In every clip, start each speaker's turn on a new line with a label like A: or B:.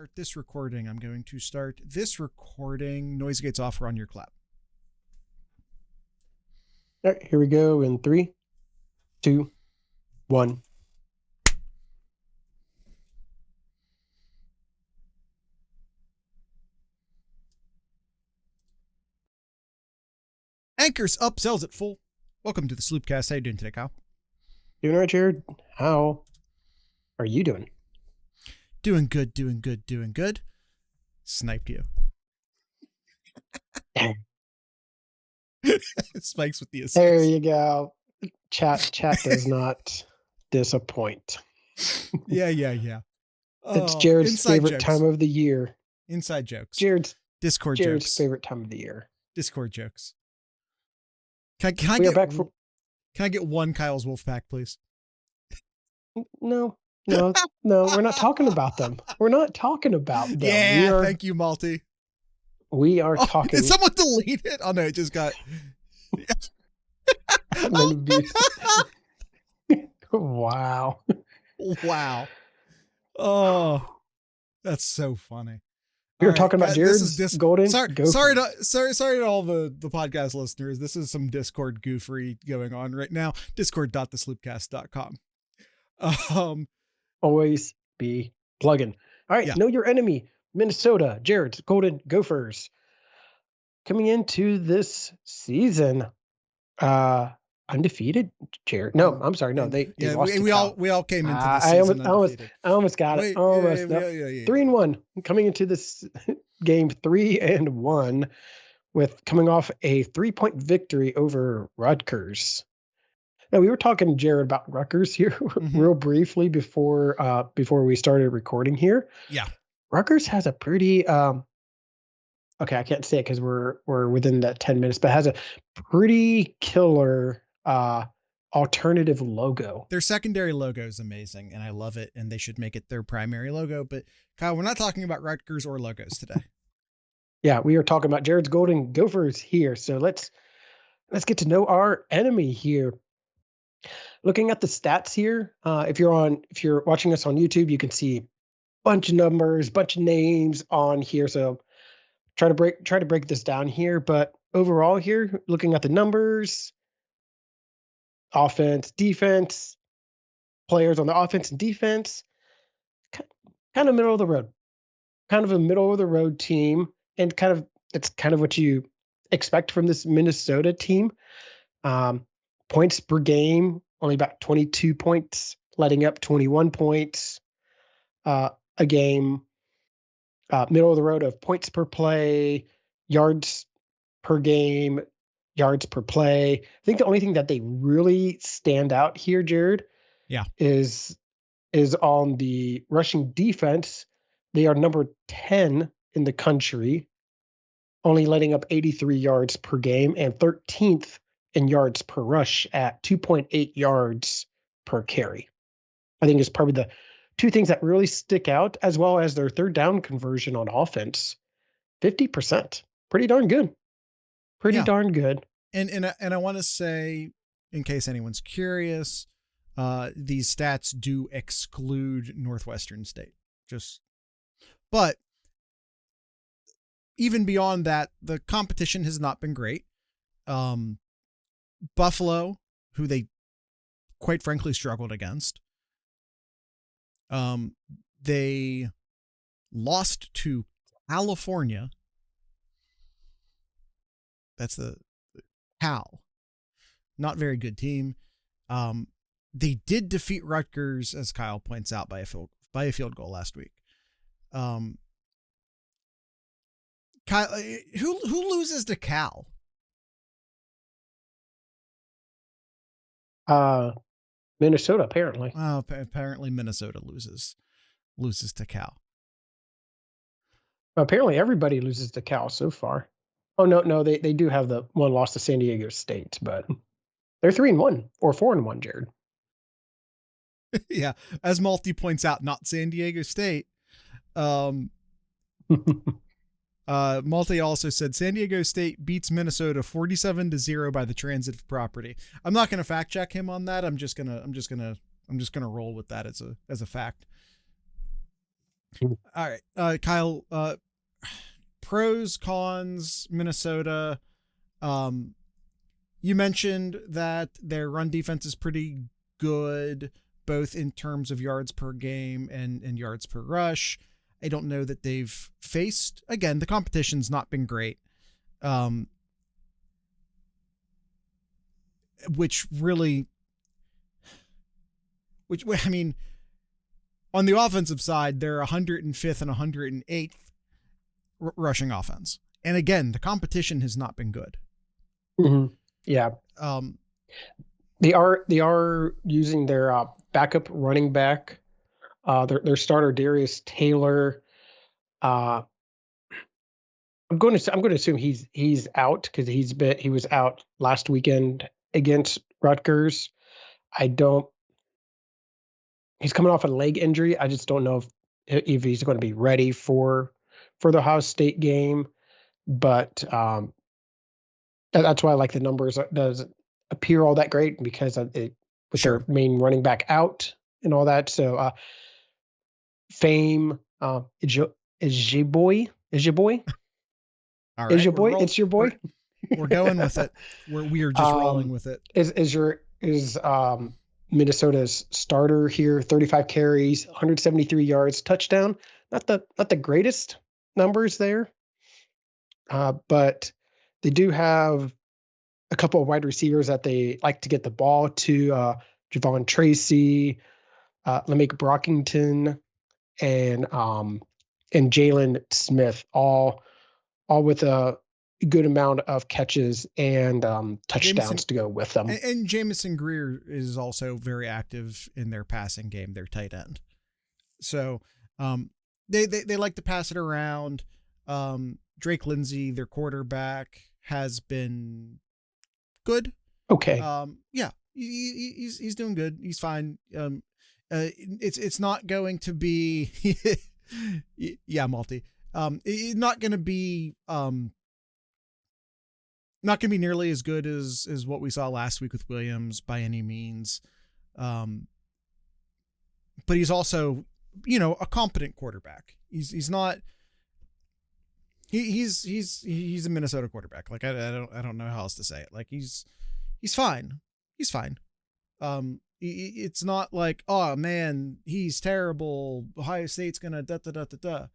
A: start this recording. Noise gates off. We're on your clap.
B: All right, here we go in 3, 2, 1.
A: Anchors up, sells at full. Welcome to the Sloopcast. How you doing today, Kyle?
B: Doing all right, Jared. How are you doing?
A: Doing good. Sniped you. Spikes with the assist.
B: There you go. Chat does not disappoint.
A: Yeah.
B: It's Jared's favorite
A: jokes.
B: time of the year.
A: Inside jokes.
B: Jared's
A: jokes.
B: favorite time of the year.
A: Discord jokes. Can I get one Kyle's Wolfpack, please?
B: No, we're not talking about them.
A: Yeah, thank you, Malty.
B: We are talking.
A: Did someone delete it? Oh no, it just got.
B: Wow.
A: Oh, that's so funny.
B: We were talking about Jared's golden.
A: Sorry to all the podcast listeners. This is some Discord goofery going on right now. Discord.thesloopcast.com.
B: Always be plugging. All right, Know your enemy. Minnesota, Jared's Golden Gophers. Coming into this season, undefeated. Jared, no, I'm sorry, no, they lost.
A: We all came into this season undefeated.
B: I almost got it. Almost. 3-1 coming into this game. 3-1 with coming off a 3-point victory over Rutgers. Now we were talking, Jared, about Rutgers here real briefly before we started recording here.
A: Yeah.
B: Rutgers has a pretty okay, I can't say it because we're within that 10 minutes, but has a pretty killer alternative logo.
A: Their secondary logo is amazing, and I love it, and they should make it their primary logo. But Kyle, we're not talking about Rutgers or logos today.
B: Yeah, we are talking about Jared's Golden Gophers here. So let's get to know our enemy here. Looking at the stats here, if you're watching us on YouTube, you can see bunch of numbers, bunch of names on here. So try to break this down here. But overall here, looking at the numbers, offense, defense, players on the offense and defense, kind of middle of the road, kind of a middle of the road team. And it's kind of what you expect from this Minnesota team. Points per game, only about 22 points, letting up 21 points a game. Middle of the road of points per play, yards per game, yards per play. I think the only thing that they really stand out here, Jared, is on the rushing defense. They are number 10 in the country, only letting up 83 yards per game, and 13th in yards per rush at 2.8 yards per carry. I think it's probably the two things that really stick out, as well as their third down conversion on offense, 50%. Pretty darn good. Darn good.
A: And I want to say, in case anyone's curious, these stats do exclude Northwestern State. But even beyond that, the competition has not been great. Buffalo, who they quite frankly struggled against. They lost to California. That's the Cal. Not very good team. They did defeat Rutgers, as Kyle points out, by a field goal last week. Kyle, who loses to Cal?
B: Minnesota, apparently.
A: Well, apparently Minnesota loses to Cal.
B: Apparently everybody loses to Cal so far. Oh, no, they do have the one loss to San Diego State, but they're 3-1 or 4-1, Jared.
A: Yeah, as Malty points out, not San Diego State. Malty also said San Diego State beats Minnesota 47-0 by the transitive property. I'm not going to fact check him on that. I'm just gonna roll with that as a fact. All right, Kyle. Pros, cons, Minnesota. Um, you mentioned that their run defense is pretty good, both in terms of yards per game and yards per rush. I don't know that they've faced, again, the competition's not been great. Which really, I mean, on the offensive side, they're 105th and 108th rushing offense. And again, the competition has not been good.
B: Mm-hmm. Yeah. They are using their backup running back, their starter Darius Taylor. I'm going to assume he's out because he was out last weekend against Rutgers. He's coming off a leg injury. I just don't know if he's going to be ready for the Ohio State game. But that's why I like the numbers. It doesn't appear all that great because with their main running back out and all that. So Fame is your boy?
A: All right,
B: is your boy? It's your boy.
A: We're going with it. We are just rolling with it.
B: Is Minnesota's starter here? 35 carries, 173 yards, touchdown. Not the greatest numbers there, but they do have a couple of wide receivers that they like to get the ball to. Javon Tracy, Lamek Brockington, and Jalen Smith, all with a good amount of catches and touchdowns to go with them.
A: And Jamison Greer is also very active in their passing game, their tight end. So they like to pass it around. Drake Lindsay, their quarterback, has been good.
B: Okay.
A: Yeah, he's doing good. He's fine. It's not going to be yeah, Malty. It's not going to be nearly as good as what we saw last week with Williams by any means. But he's also, a competent quarterback. He's not. He's a Minnesota quarterback. Like I don't know how else to say it. Like he's fine. He's fine. It's not like, oh man, he's terrible. Ohio State's gonna da da da da da.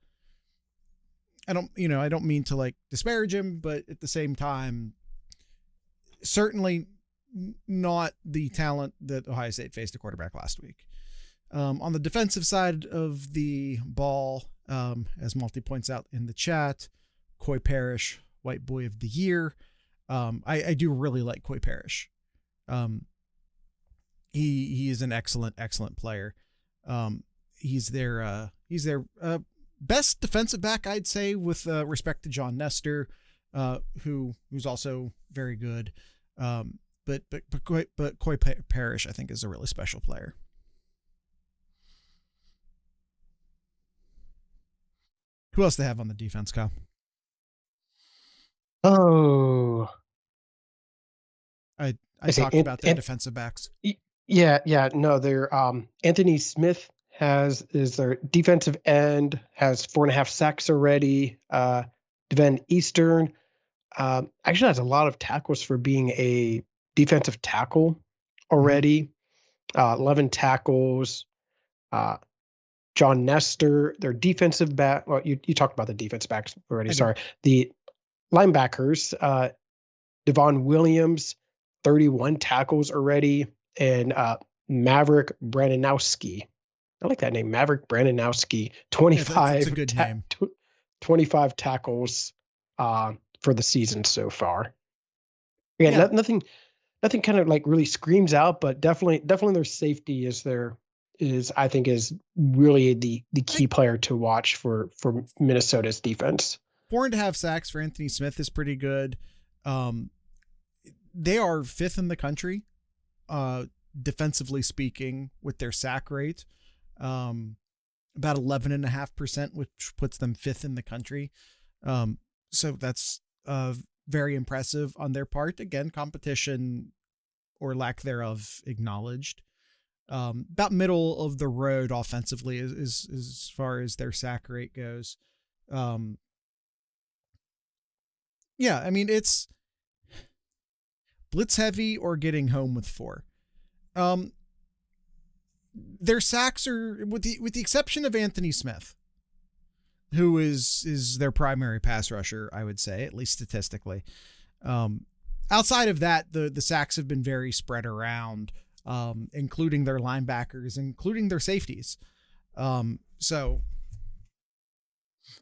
A: I don't mean to like disparage him, but at the same time, certainly not the talent that Ohio State faced a quarterback last week. On the defensive side of the ball, as Malty points out in the chat, Coy Parrish, White Boy of the Year. I do really like Coy Parrish. He is an excellent player. He's their best defensive back, I'd say, with respect to John Nestor, who's also very good. But Coy Parrish, I think, is a really special player. Who else they have on the defense, Kyle?
B: Oh,
A: I talked about their defensive backs.
B: Yeah. No, they're Anthony Smith is their defensive end, has 4.5 sacks already. Devin Eastern actually has a lot of tackles for being a defensive tackle already. 11 tackles. John Nestor, their defensive back. Well, you talked about the defense backs already. Sorry. The linebackers, Devon Williams, 31 tackles already, and Maverick Brananowski. I like that name, Maverick Brananowski. 25.
A: It's a good name.
B: 25 tackles for the season so far. Again, nothing kind of like really screams out, but definitely their safety is I think is really the key player to watch for Minnesota's defense.
A: 4.5 sacks for Anthony Smith is pretty good. They are 5th in the country, defensively speaking, with their sack rate, about 11.5%, which puts them 5th in the country. So that's very impressive on their part. Again, competition or lack thereof acknowledged. About middle of the road offensively is as far as their sack rate goes. Yeah, I mean, it's blitz heavy or getting home with 4. Their sacks are, with the exception of Anthony Smith, who is their primary pass rusher, I would say, at least statistically. Outside of that, the sacks have been very spread around, including their linebackers, including their safeties. So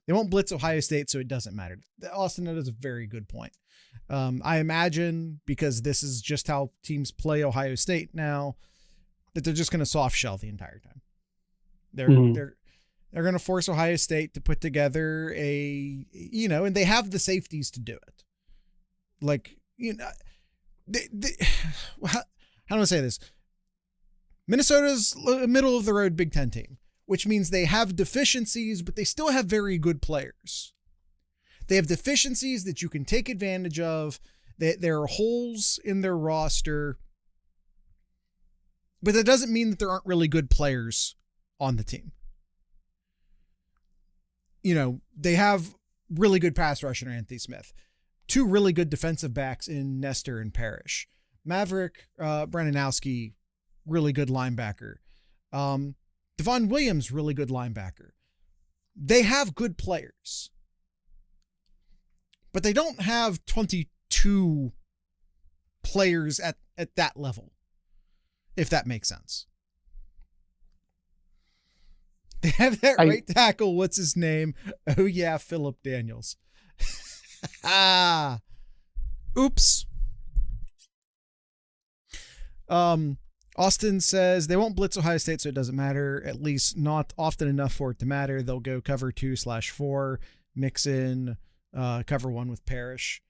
A: they won't blitz Ohio State, so it doesn't matter. Austin, that is a very good point. I imagine, because this is just how teams play Ohio State now, that they're just going to soft shell the entire time. They're going to force Ohio State to put together and they have the safeties to do it. Like, how do I say this? Minnesota's a middle of the road Big Ten team, which means they have deficiencies, but they still have very good players. They have deficiencies that you can take advantage of. There are holes in their roster, but that doesn't mean that there aren't really good players on the team. They have really good pass rusher in Anthony Smith, 2 really good defensive backs in Nestor and Parrish. Maverick Brananowski, really good linebacker. Devon Williams, really good linebacker. They have good players, but they don't have 22 players at that level, if that makes sense. They have that right tackle. What's his name? Oh yeah, Philip Daniels. Oops. Austin says they won't blitz Ohio State, so it doesn't matter. At least not often enough for it to matter. They'll go cover 2/4, mix in cover 1 with Parrish.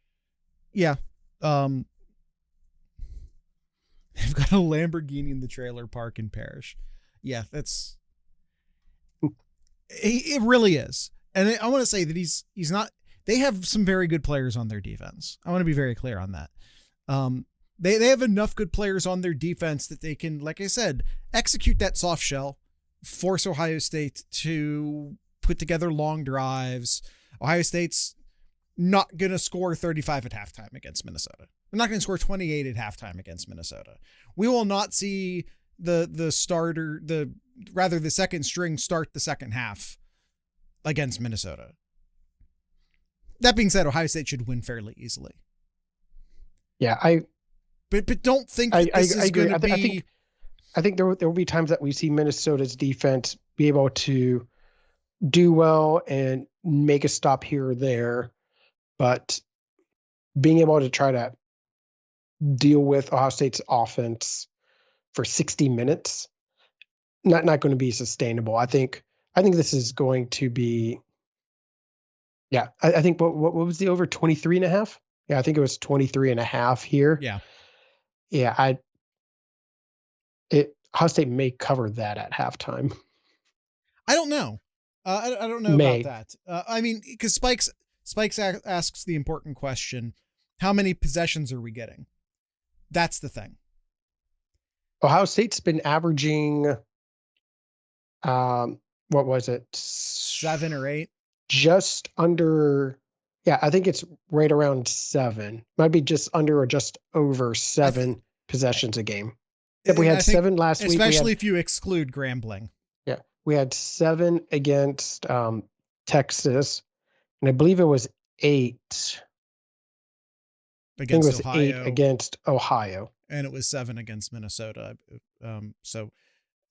A: Yeah. They've got a Lamborghini in the trailer park in Parrish. Yeah, it really is. And I want to say that he's not, they have some very good players on their defense. I want to be very clear on that. They have enough good players on their defense that they can, like I said, execute that soft shell, force Ohio State to put together long drives. Ohio State's not going to score 35 at halftime against Minnesota. They're not going to score 28 at halftime against Minnesota. We will not see the second string start the second half against Minnesota. That being said, Ohio State should win fairly easily.
B: Yeah,
A: But don't think that this is going to be.
B: I think there will be times that we see Minnesota's defense be able to do well and make a stop here or there, but being able to try to deal with Ohio State's offense for 60 minutes, not going to be sustainable. I think this is going to be. Yeah, I think what was the over 23.5? Yeah, I think it was 23.5 here.
A: Yeah.
B: Yeah, Ohio State may cover that at halftime.
A: I don't know. I don't know about that. I mean, because Spikes asks the important question: how many possessions are we getting? That's the thing.
B: Ohio State's been averaging, what was it?
A: 7 or 8?
B: Just under. Yeah, I think it's right around 7. Might be just under or just over 7 possessions a game. Yep, we had 7 last week.
A: Especially if you exclude Grambling.
B: Yeah, we had 7 against Texas, and I believe it was 8
A: against Ohio.
B: 8 against Ohio,
A: and it was 7 against Minnesota. And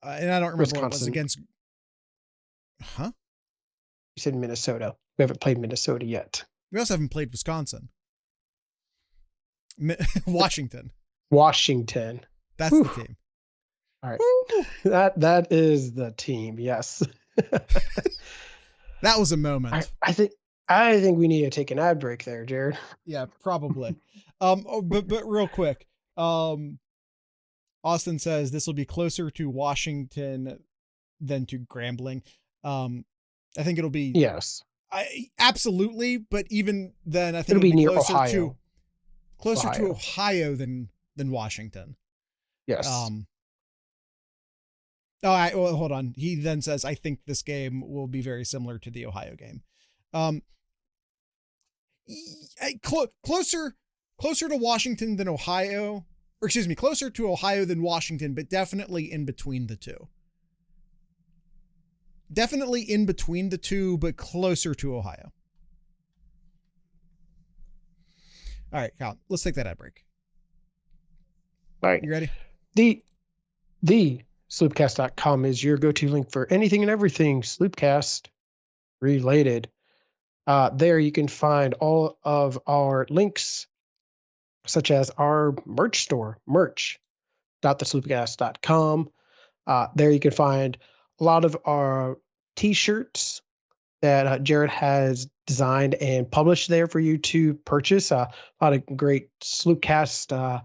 A: I don't remember
B: Wisconsin.
A: what it was against. Huh?
B: You said Minnesota. We haven't played Minnesota yet.
A: We also haven't played Wisconsin. Washington.
B: That's
A: the team.
B: All right. That is the team. Yes.
A: That was a moment.
B: I think we need to take an ad break there, Jared.
A: Yeah, probably. But real quick, Austin says this will be closer to Washington than to Grambling. I think it'll be absolutely, but even then, I think
B: it'll be near
A: closer
B: Ohio.
A: To Ohio than Washington.
B: Yes.
A: Well, hold on. He then says, I think this game will be very similar to the Ohio game. Um, closer to Washington than Ohio, or excuse me, closer to Ohio than Washington, but definitely in between the two. Definitely in between the two, but closer to Ohio. All right, Kyle, let's take that ad break.
B: All right.
A: You ready?
B: The sloopcast.com is your go-to link for anything and everything Sloopcast related. There you can find all of our links, such as our merch store, merch.thesloopcast.com. There you can find a lot of our t-shirts that Jared has designed and published there for you to purchase. A lot of great Sloopcast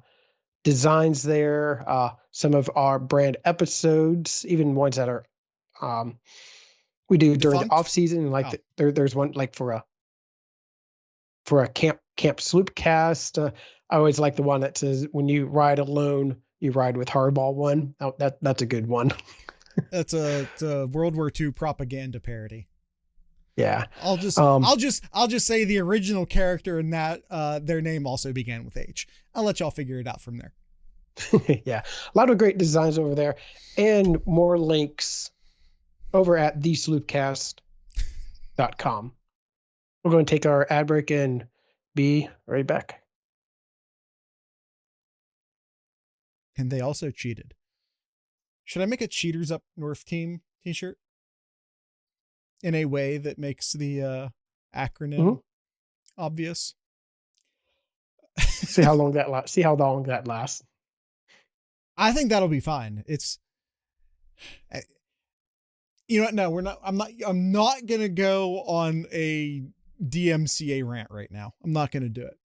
B: designs there. Some of our brand episodes, even ones that are we do during the off season. Like there's one like for a camp Sloopcast. I always like the one that says, "When you ride alone, you ride with Hardball." One that's a good one.
A: It's a World War II propaganda parody.
B: Yeah.
A: I'll just say the original character in that their name also began with H. I'll let y'all figure it out from there.
B: Yeah. A lot of great designs over there and more links over at thesloopcast.com. We're going to take our ad break and be right back.
A: And they also cheated. Should I make a Cheaters Up North team t-shirt? In a way that makes the acronym obvious.
B: See how long that lasts.
A: I think that'll be fine. It's, you know what? No, we're not. I'm not gonna go on a DMCA rant right now. I'm not gonna do it.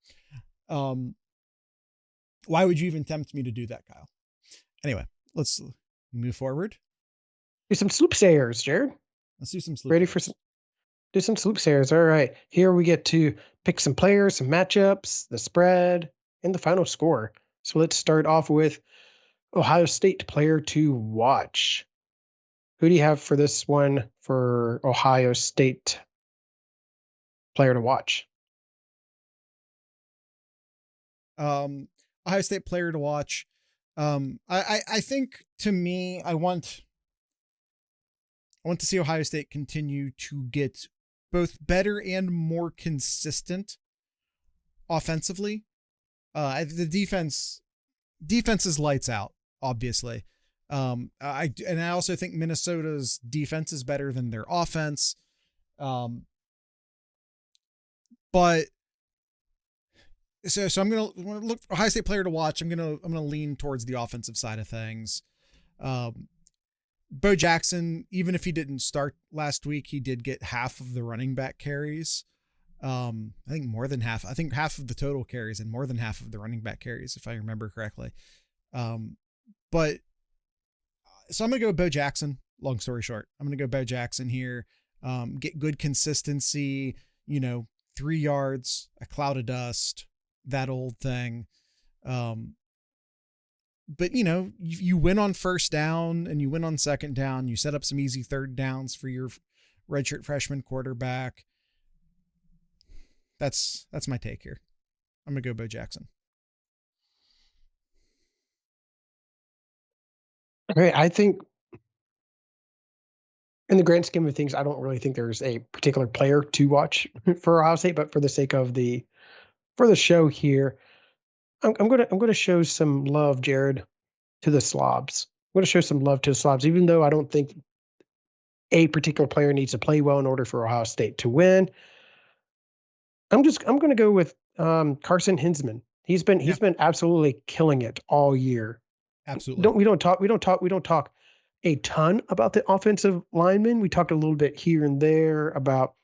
A: Why would you even tempt me to do that, Kyle? Anyway, let's move forward.
B: Do some sloop sayers, Jared.
A: Let's do some sloop.
B: Ready for some? Do some sloop sayers. All right. Here we get to pick some players, some matchups, the spread, and the final score. So let's start off with Ohio State player to watch. Who do you have for this one for Ohio State player to watch?
A: Ohio State player to watch. I think, to me, I want to see Ohio State continue to get both better and more consistent offensively. The defense is lights out, obviously. I also think Minnesota's defense is better than their offense. But so I'm gonna look for Ohio State player to watch. I'm gonna lean towards the offensive side of things. Bo Jackson, even if he didn't start last week, he did get half of the running back carries. I think more than half. I think half of the total carries and more than half of the running back carries, if I remember correctly. But so I'm gonna go Bo Jackson. Long story short, I'm gonna go Bo Jackson here. Get good consistency. 3 yards, a cloud of dust, that old thing. But you win on first down and you win on second down. You set up some easy third downs for your redshirt freshman quarterback. That's my take here. I'm gonna go Bo Jackson.
B: All right, I think in the grand scheme of things, I don't really think there's a particular player to watch for Ohio State, but for the sake of the show here, I'm gonna show some love, Jared, to the Slobs. I'm gonna show some love to the Slobs, even though I don't think a particular player needs to play well in order for Ohio State to win. I'm gonna go with Carson Hinsman. He's been absolutely killing it all year.
A: Absolutely.
B: We don't talk a ton about the offensive linemen. We talked a little bit here and there about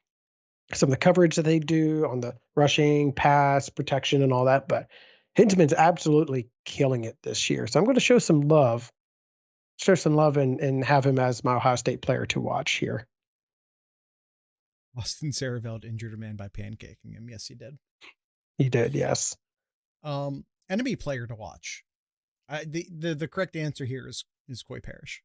B: some of the coverage that they do on the rushing, pass, protection, and all that. But Hinsman's absolutely killing it this year. So I'm going to show some love and have him as my Ohio State player to watch here.
A: Austin Sareveld injured a man by pancaking him. Yes, he did.
B: He did, yes.
A: Enemy player to watch. The correct answer here is Coy Parrish.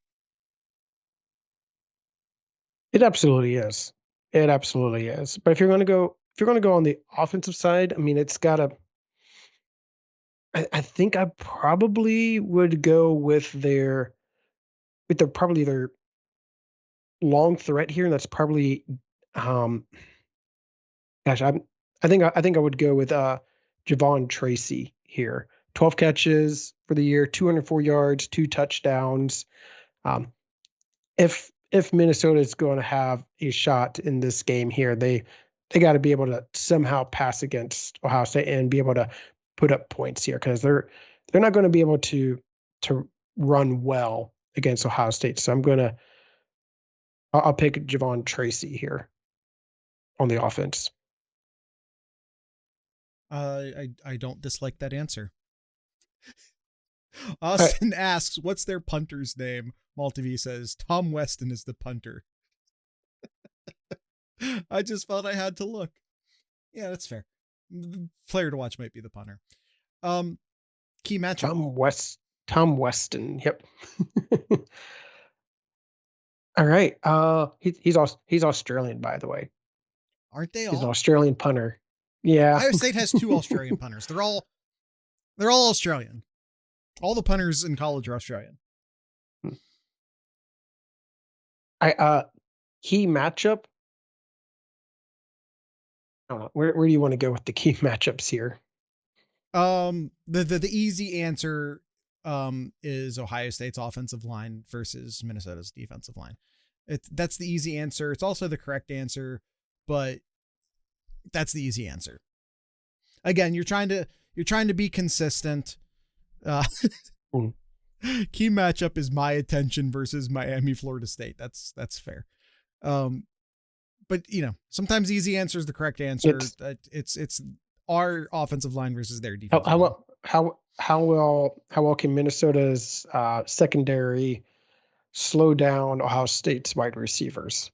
B: It absolutely is. It absolutely is. But if you're going to go on the offensive side, I mean, it's got to. I think I probably would go with their probably their long threat here, and that's probably, um, gosh, I think I would go with Javon Tracy here. 12 catches for the year, 204 yards, 2 touchdowns. Um, if Minnesota is going to have a shot in this game here, they got to be able to somehow pass against Ohio State and be able to put up points here, because they're not going to be able to run well against Ohio State. So I'll pick Javon Tracy here on the offense.
A: I don't dislike that answer.
B: All right,
A: Austin asks, "What's their punter's name?" Maltv says, "Tom Weston is the punter." I just felt I had to look. Yeah, that's fair. The player to watch might be the punter. Key matchup.
B: Tom Weston. Yep. All right. He's Australian, by the way.
A: Aren't they
B: He's an
A: all?
B: Australian punter. Yeah.
A: Ohio State has 2 Australian punters. They're all Australian. All the punters in college are Australian.
B: Key matchup. I don't know. Where do you want to go with the key matchups here?
A: The easy answer is Ohio State's offensive line versus Minnesota's defensive line. That's the easy answer. It's also the correct answer, but that's the easy answer. Again, you're trying to be consistent. Key matchup is my attention versus Miami, Florida State. That's fair. But sometimes easy answer is the correct answer. It's our offensive line versus their defense.
B: How well can Minnesota's secondary slow down Ohio State's wide receivers?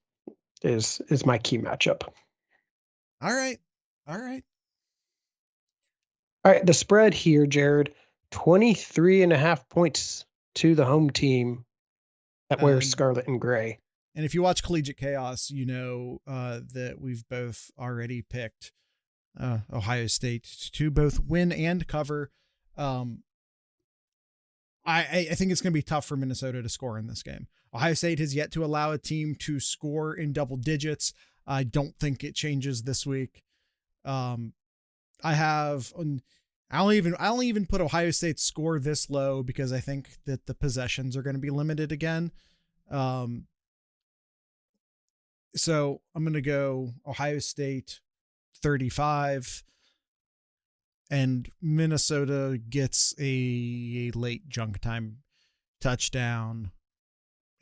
B: Is my key matchup.
A: All right.
B: All right. The spread here, Jared, 23.5 points to the home team that wears scarlet and gray.
A: And if you watch Collegiate Chaos, you know that we've both already picked Ohio State to both win and cover. I think it's going to be tough for Minnesota to score in this game. Ohio State has yet to allow a team to score in double digits. I don't think it changes this week. I'll even put Ohio State's score this low because I think that the possessions are going to be limited again. So I'm going to go Ohio State 35 and Minnesota gets a late junk time touchdown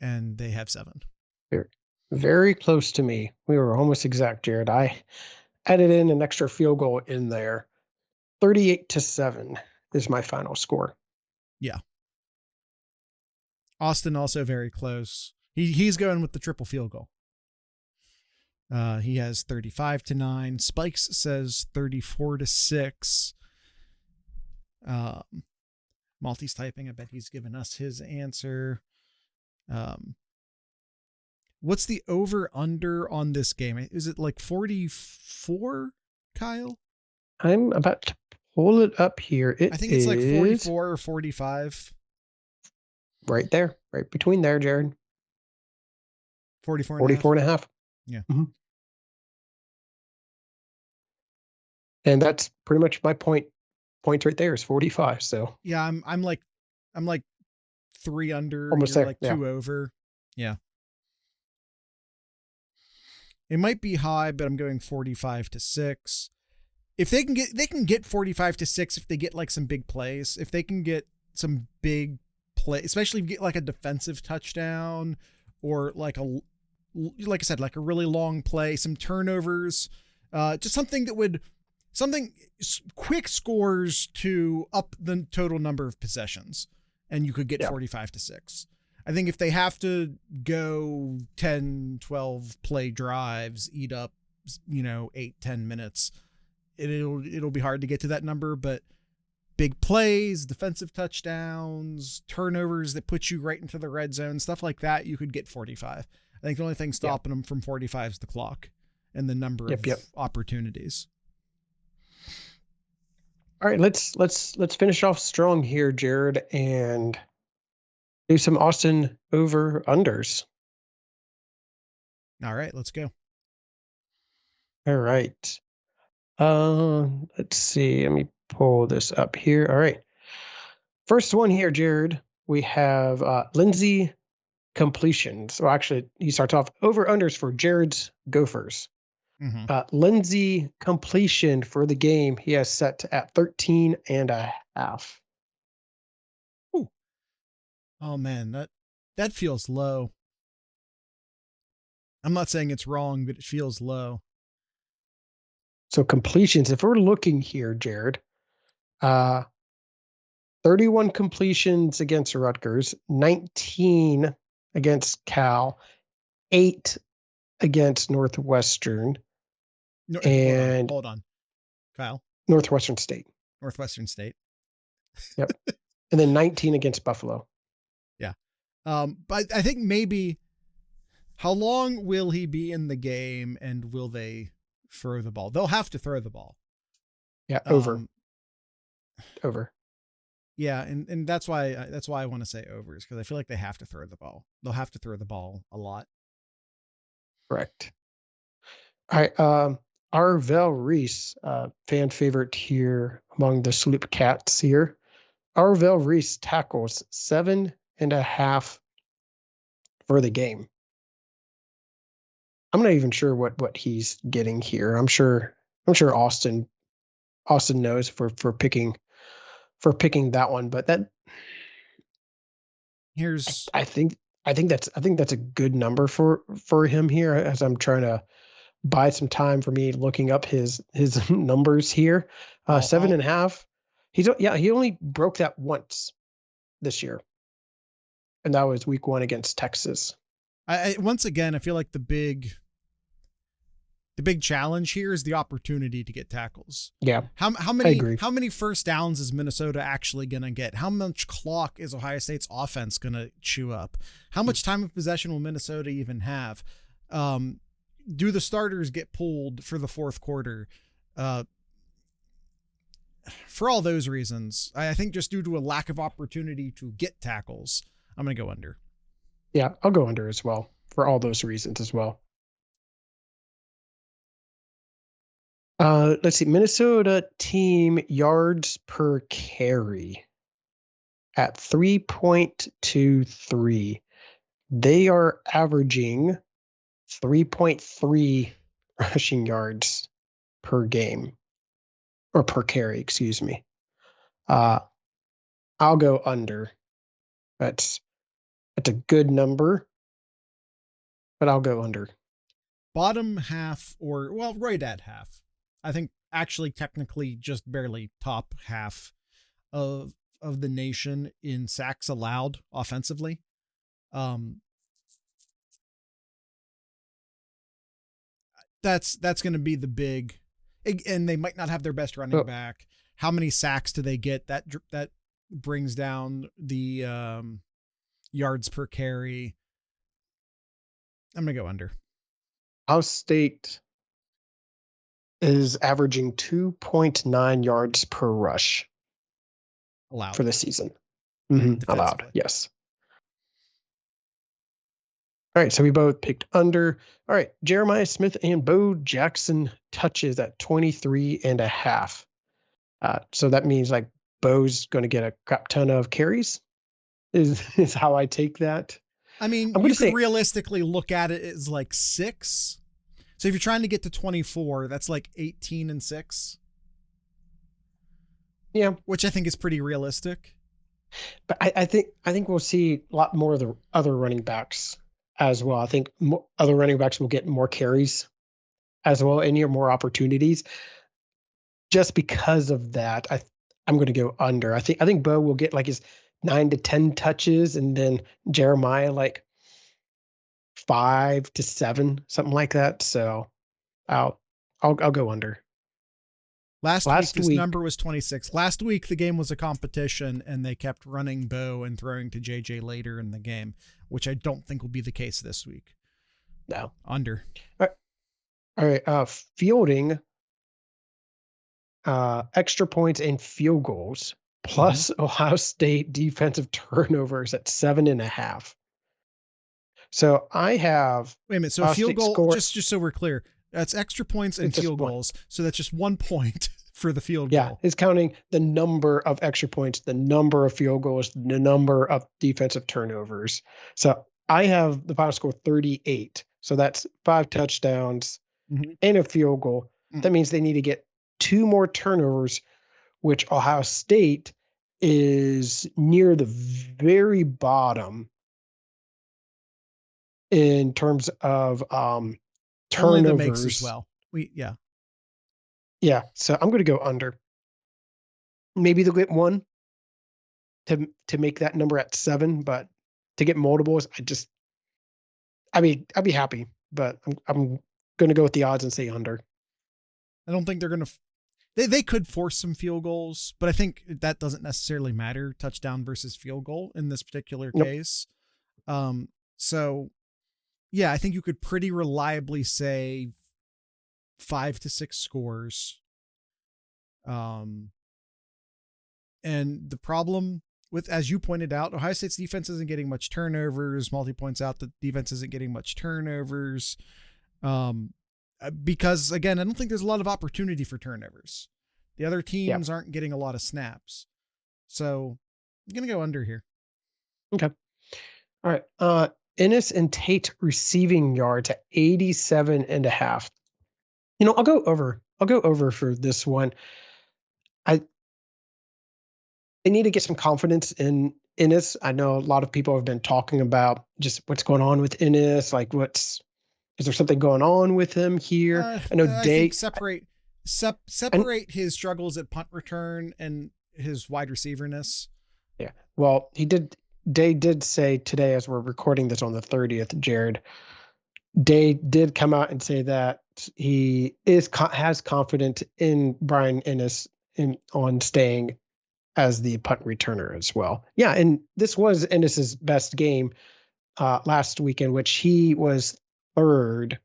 A: and they have 7.
B: Very, very close to me. We were almost exact, Jared. I added in an extra field goal in there. 38-7 is my final score.
A: Yeah. Austin also very close. He's going with the triple field goal. He has 35-9. Spikes says 34-6. Malty's typing. I bet he's given us his answer. What's the over under on this game? Is it like 44, Kyle?
B: I'm about to pull it up here.
A: I think it's like 44 or 45.
B: Right there, right between there, Jared.
A: 44
B: and a half.
A: Yeah.
B: Mm-hmm. And that's pretty much my points right there is 45. So
A: yeah, I'm like 3 under,
B: almost there.
A: Like 2 over. Yeah. It might be high, but I'm going 45-6. If they can get 45-6 if they get like some big plays. If they can get some big play, especially if you get like a defensive touchdown or like I said, like a really long play, some turnovers, just something quick scores to up the total number of possessions, and you could get 45-6. I think if they have to go 10, 12 play drives, eat up, 8-10 minutes, it'll be hard to get to that number, but big plays, defensive touchdowns, turnovers that put you right into the red zone, stuff like that, you could get 45. I think the only thing stopping them from 45 is the clock and the number of opportunities.
B: All right, let's finish off strong here, Jared, and do some Austin over unders.
A: All right, let's go.
B: All right. Let's see. Let me pull this up here. All right. First one here, Jared. We have Lindsay completions. Well, actually, he starts off over unders for Jared's Gophers. Lindsay completion for the game he has set at 13.5.
A: Ooh. Oh man, that feels low. I'm not saying it's wrong, but it feels low.
B: So completions, if we're looking here, Jared, 31 completions against Rutgers, 19 against Cal, 8 against Northwestern, and
A: hold on, Kyle.
B: Northwestern State. Yep. And then 19 against Buffalo.
A: Yeah. But I think maybe how long will he be in the game and will they throw the ball? They'll have to throw the ball.
B: Yeah. Over.
A: Yeah. And that's why I want to say overs, because I feel like they have to throw the ball. They'll have to throw the ball a lot.
B: Correct. All right. Arvel Reese, fan favorite here among the Sloop Cats here. Arvel Reese tackles 7.5 for the game. I'm not even sure what he's getting here. I'm sure Austin knows for picking that one, but that
A: here's
B: I think that's a good number for him here, as I'm trying to buy some time for me looking up his numbers here. 7.5. He only broke that once this year, and that was week 1 against Texas.
A: I once again, I feel like the big challenge here is the opportunity to get tackles.
B: Yeah.
A: How many first downs is Minnesota actually going to get? How much clock is Ohio State's offense going to chew up? How much time of possession will Minnesota even have? Do the starters get pulled for the fourth quarter? For all those reasons, I think just due to a lack of opportunity to get tackles, I'm going to go under.
B: Yeah, I'll go under as well for all those reasons as well. Let's see. Minnesota team yards per carry at 3.23. They are averaging 3.3 rushing yards per game, or per carry, excuse me. I'll go under. That's a good number, but I'll go under.
A: Bottom half, or well, right at half. I think actually technically just barely top half of the nation in sacks allowed offensively. That's going to be the big, and they might not have their best running back. How many sacks do they get? That brings down the yards per carry. I'm going to go under.
B: Ohio State is averaging 2.9 yards per rush
A: allowed
B: for the season. Allowed, yes. All right, so we both picked under. All right, Jeremiah Smith and Bo Jackson touches at 23.5. So that means like Bo's going to get a crap ton of carries. Is how I take that.
A: I mean, you could realistically look at it as like 6. So if you're trying to get to 24, that's like 18 and 6.
B: Yeah,
A: which I think is pretty realistic.
B: But I think we'll see a lot more of the other running backs as well. I think other running backs will get more carries as well, and more opportunities. Just because of that, I'm going to go under. I think Bo will get like his 9 to 10 touches, and then Jeremiah like 5 to 7, something like that. So I'll go under.
A: Last week, this number was 26. Last week, the game was a competition, and they kept running Bo and throwing to JJ later in the game, which I don't think will be the case this week.
B: No.
A: Under.
B: All right. Fielding, extra points and field goals plus Ohio State defensive turnovers at 7.5. So I have
A: Wait a minute. So a
B: Ohio
A: field
B: State
A: goal,
B: score.
A: just so we're clear, that's extra points and
B: It's just
A: field
B: one.
A: goals. So that's just 1 point for the field
B: Yeah,
A: goal.
B: it's counting the number of extra points, the number of field goals, the number of defensive turnovers. So I have the final score 38. So that's 5 touchdowns and a field goal. That means they need to get 2 more turnovers, which Ohio State is near the very bottom in terms of
A: Only the makes as
B: turnovers.
A: well.
B: Yeah, so I'm going to go under. Maybe they'll get one to make that number at 7, but to get multiples, I'd be happy, but I'm going to go with the odds and say under.
A: I don't think they're going to. They could force some field goals, but I think that doesn't necessarily matter. Touchdown versus field goal in this particular case. So yeah, I think you could pretty reliably say 5 to 6 scores. And the problem with, as you pointed out, Ohio State's defense isn't getting much turnovers. Multi points out that defense isn't getting much turnovers. Because again, I don't think there's a lot of opportunity for turnovers. The other teams aren't getting a lot of snaps. So I'm going to go under here.
B: Okay. All right. Ennis and Tate receiving yards at 87.5. I'll go over. I'll go over for this one. I need to get some confidence in Ennis. I know a lot of people have been talking about just what's going on with Ennis. Like, is there something going on with him here? I know
A: I think separate his struggles at punt return and his wide receiverness.
B: Yeah. Well, Day did say today, as we're recording this on the 30th, Jared, Day did come out and say that he has confidence in Brian Ennis on staying as the punt returner as well. Yeah, and this was Ennis's best game last weekend, which he was third.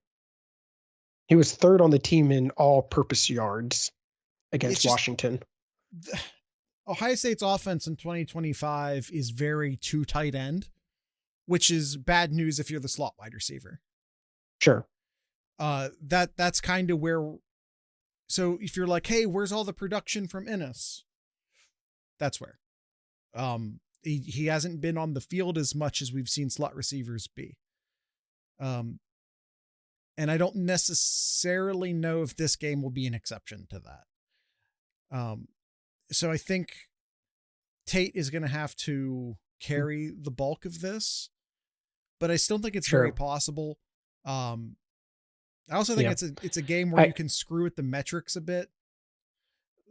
B: He was third on the team in all-purpose yards against Washington.
A: Ohio State's offense in 2025 is very too tight end, which is bad news if you're the slot wide receiver.
B: Sure.
A: That's kind of where. So if you're like, hey, where's all the production from Ennis? That's where. He hasn't been on the field as much as we've seen slot receivers be. And I don't necessarily know if this game will be an exception to that. So I think Tate is going to have to carry the bulk of this, but I still think it's very possible. I also think it's a game where you can screw with the metrics a bit.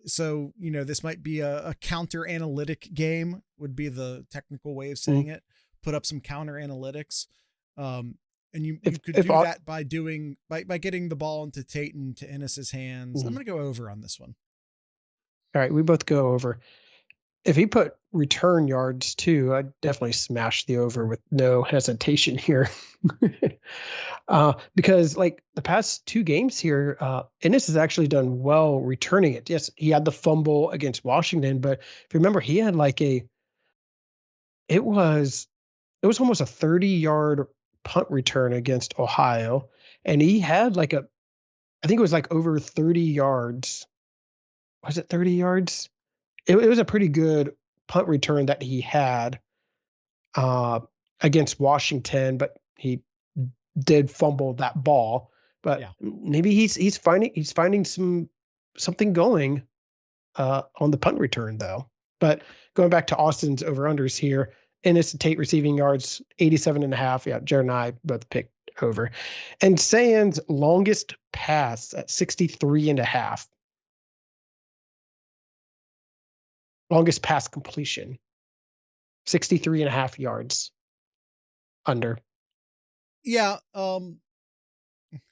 A: So, this might be a counter analytic game would be the technical way of saying it. Put up some counter analytics. And you could do that by getting the ball into Tate and to Ennis's hands. I'm going to go over on this one.
B: All right. We both go over. If he put return yards too, I'd definitely smash the over with no hesitation here. Because like the past 2 games here, Ennis has actually done well returning it. Yes, he had the fumble against Washington, but if you remember, he had it was almost a 30-yard punt return against Ohio, and he had I think it was over 30 yards. Was it 30 yards? It was a pretty good punt return that he had against Washington, but he did fumble that ball. But maybe he's finding something going on the punt return though. But going back to Austin's over-unders here, Ennis and Tate receiving yards 87.5. Yeah, Jared and I both picked over. And Sands longest pass at 63.5. Longest pass completion, 63.5 yards under.
A: Yeah.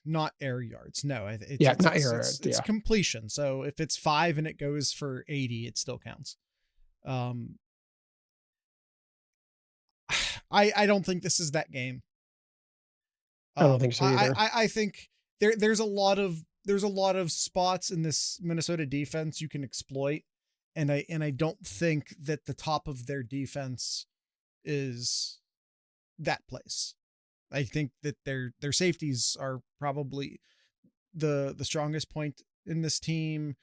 A: Not air yards. No,
B: Not air yards.
A: It's completion. So if it's 5 and it goes for 80, it still counts. I don't think this is that game.
B: I don't think so either.
A: I think there's a lot of spots in this Minnesota defense you can exploit, and I don't think that the top of their defense is that place. I think that their safeties are probably the strongest point in this team.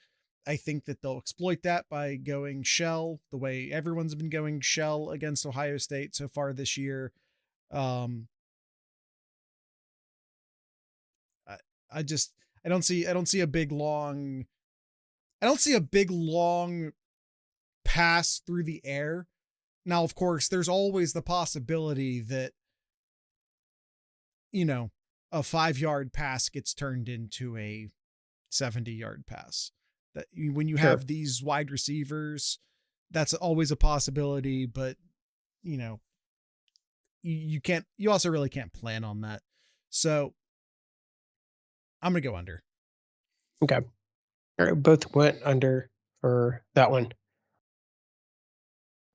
A: I think that they'll exploit that by going shell the way everyone's been going shell against Ohio State so far this year. I don't see a big long pass through the air. Now, of course, there's always the possibility that, you know, a 5-yard pass gets turned into a 70-yard pass. That when you have these wide receivers, that's always a possibility, but you know, you also really can't plan on that. So I'm going to go under.
B: Okay. All right. Both went under for that one.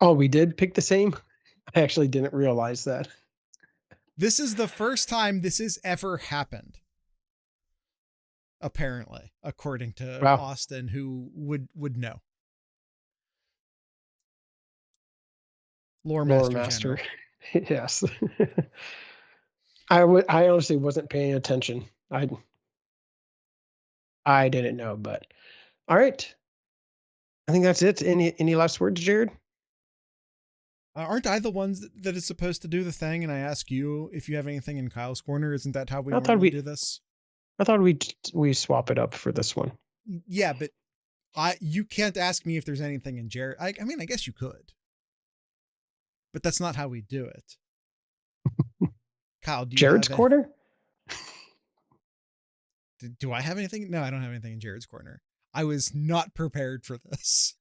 B: Oh, we did pick the same? I actually didn't realize that.
A: This is the first time this has ever happened. Apparently, according to Austin, who would know. Lore master.
B: Yes. I honestly wasn't paying attention. I didn't know, but all right. I think that's it. Any last words, Jared?
A: Aren't I the ones that is supposed to do the thing? And I ask you if you have anything in Kyle's corner. Isn't that how we normally do this?
B: I thought we swap it up for this one.
A: Yeah, but you can't ask me if there's anything in Jared. I mean, I guess you could, but that's not how we do it. Kyle, do you
B: Jared's corner?
A: Do I have anything? No, I don't have anything in Jared's corner. I was not prepared for this.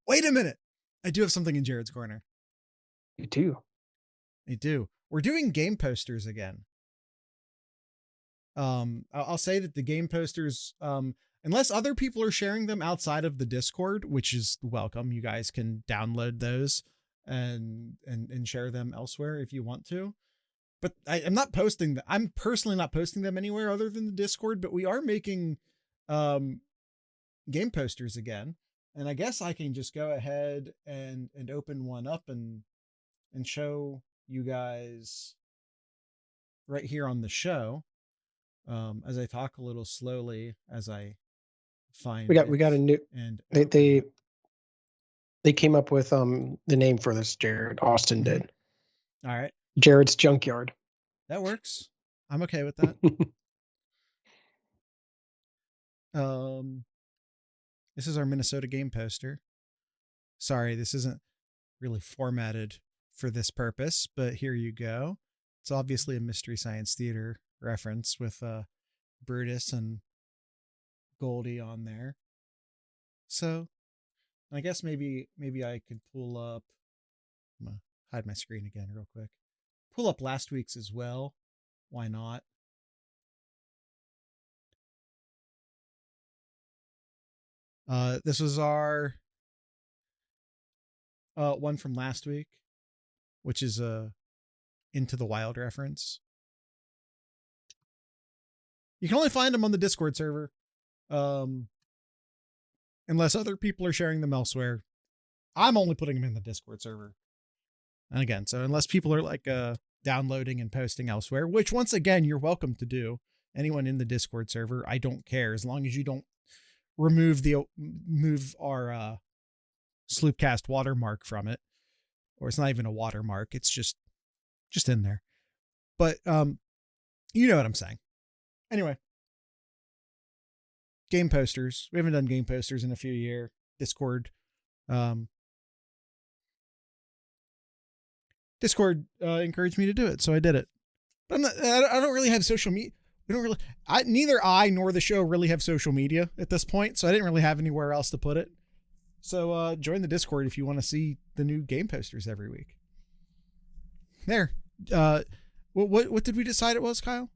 A: Wait a minute. I do have something in Jared's corner.
B: You do?
A: I do. We're doing game posters again. I'll say that the game posters, unless other people are sharing them outside of the Discord, which is welcome, you guys can download those and share them elsewhere if you want to. But I'm not posting them. I'm personally not posting them anywhere other than the Discord, but we are making game posters again. And I guess I can just go ahead and open one up and show you guys right here on the show. As I talk a little slowly as I find
B: we got a new and they came up with the name for this, Jared. Austin did.
A: All right.
B: Jared's Junkyard.
A: That works. I'm okay with that. This is our Minnesota game poster. Sorry, this isn't really formatted for this purpose, but here you go. It's obviously a Mystery Science Theater reference with Brutus and Goldie on there. So I guess maybe I could pull up. I'm gonna hide my screen again real quick. Pull up last week's as well. Why not? This was our one from last week, which is a Into the Wild reference. You can only find them on the Discord server, unless other people are sharing them elsewhere. I'm only putting them in the Discord server. And again, so unless people are like downloading and posting elsewhere, which once again, you're welcome to do. Anyone in the Discord server, I don't care, as long as you don't move our Sloopcast watermark from it, or it's not even a watermark. It's just in there. But you know what I'm saying. Anyway, game posters. We haven't done game posters in a few years. Discord. Discord encouraged me to do it, so I did it. But I don't really have social media. We don't really. Neither I nor the show really have social media at this point, so I didn't really have anywhere else to put it. So join the Discord if you want to see the new game posters every week. There. What did we decide it was, Kyle?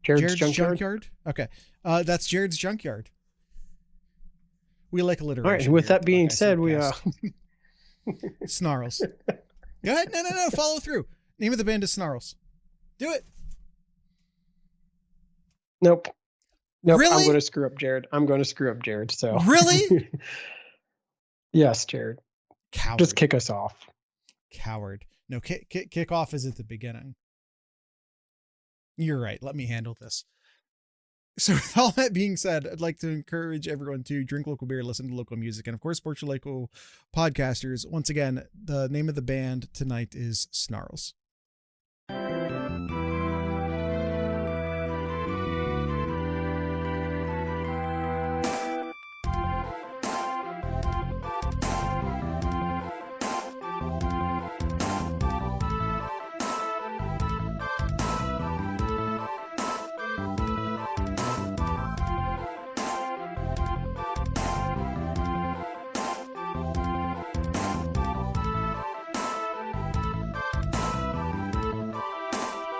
B: Jared's Junkyard?
A: Okay. That's Jared's Junkyard. We like alliteration.
B: All right. With that being said, we
A: Snarls. Go ahead. No. Follow through. Name of the band is Snarls. Do it.
B: Nope.
A: Really?
B: I'm going to screw up Jared. So
A: Really?
B: Yes, Jared.
A: Coward.
B: Just kick us off.
A: Coward. No, kick off is at the beginning. You're right. Let me handle this. So with all that being said, I'd like to encourage everyone to drink local beer, listen to local music, and of course, support your local podcasters. Once again, the name of the band tonight is Snarls.